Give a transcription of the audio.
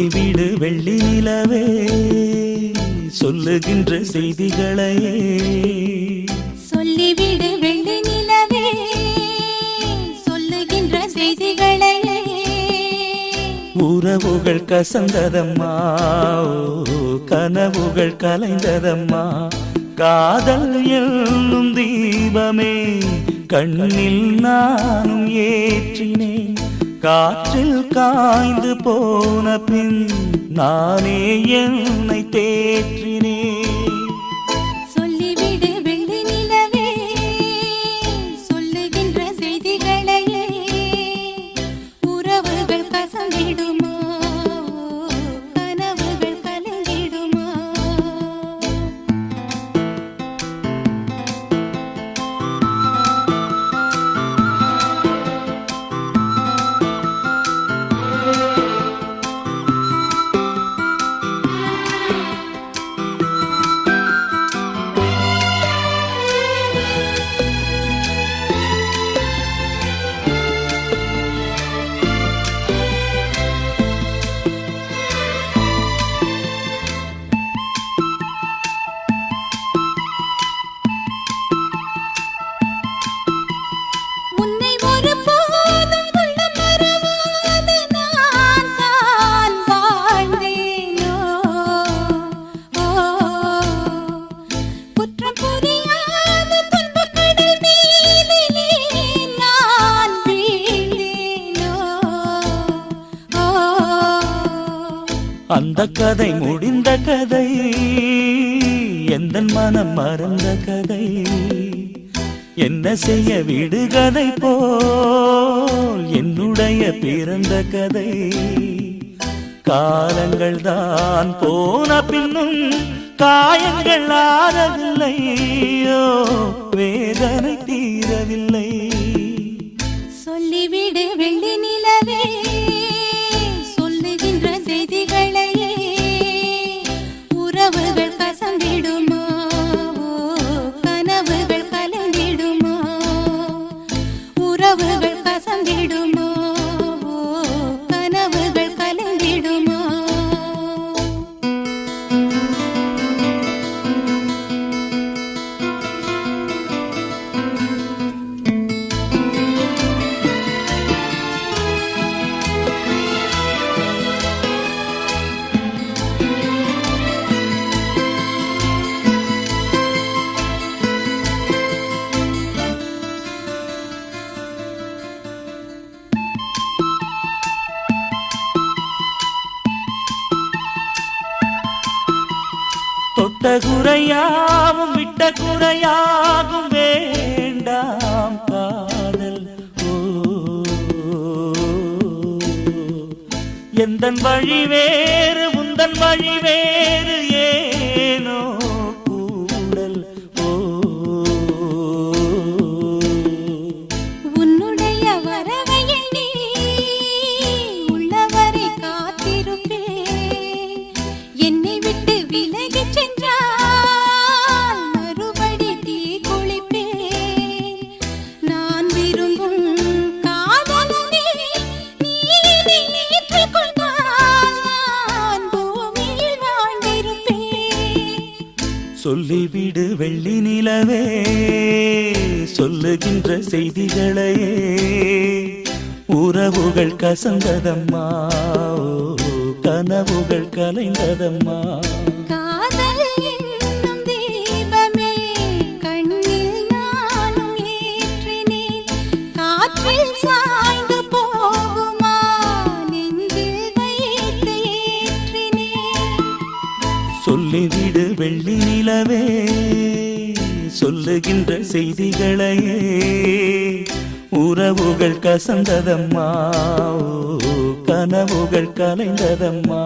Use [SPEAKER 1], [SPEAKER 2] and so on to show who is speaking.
[SPEAKER 1] சொல்லிவிடு வெள்ளி நிலவே சொல்லுகின்ற செய்திகளையே
[SPEAKER 2] சொல்லிவிடு வெள்ளி நிலவே சொல்லுகின்ற செய்திகளையே
[SPEAKER 1] உறவுகள் கசந்ததம்மா கனவுகள் கலைந்ததம்மா காதல் என்னும் தீபமே கண்ணில் நானும் ஏற்றினேன் காற்றில் காய்ந்து போன பின் நானே என்னை தேற்றினேன்
[SPEAKER 2] சொல்லிவிடு வெள்ளி நிலவே சொல்லுகின்ற செய்திகளையே உறவுகள் கசந்திடுமா கனவுகள் கலந்திடுமா
[SPEAKER 1] அந்த கதை முடிந்த கதை எந்தன் மனம் மறந்த கதை என்ன செய்ய விடுகதை போல் என்னுடைய பிறந்த கதை காலங்கள் தான் போன பின்னும் காயங்கள் ஆறவில்லை வேதனை தீரவில்லை
[SPEAKER 2] சொல்லிவிடு வெள்ளி நிலவே சொல்லுகின்ற செய்திகளையே உறவுகள் கசந்திடுமா கனவுகள் கலந்திடுமா உறவுகள் கசந்திடுமா கனவுகள் கலந்திடுமா
[SPEAKER 1] தொட்ட குறையாவும் விட்ட குறையாகும் வேண்டாம் காதல் எந்தன் வழி வேறு உந்தன் வழி வேறு ஏனோ கூடல்
[SPEAKER 2] உன்னுடைய வரவை எண்ணி உள்ளவரை காத்திருப்பேன் என்னை விட்டு விலகி சென்றால் மறுபடி தீ குளிப்பேன் நான் விரும்பும் காதலனே நீ ஏற்றுக்கொண்டால் நான் பூமியில் வாழ்ந்திருப்பேன்
[SPEAKER 1] சொல்லிவிடு வெள்ளி நிலவே சொல்லுகின்ற செய்திகளையே உறவுகள் கசந்ததம்மா கனவுகள் கலைந்ததம்மா
[SPEAKER 2] காதல் என்னும் தீபமே கண்ணில் நானும் ஏற்றினேன் காற்றில் சாய்ந்து போகுமா நெஞ்சில் வைத்து ஏற்றினேன்
[SPEAKER 1] சொல்லிவிடு வெள்ளி நிலவே சொல்லுகின்ற செய்திகளையே உறவுகள் கசந்ததம்மா கனவுகள் கலைந்ததம்மா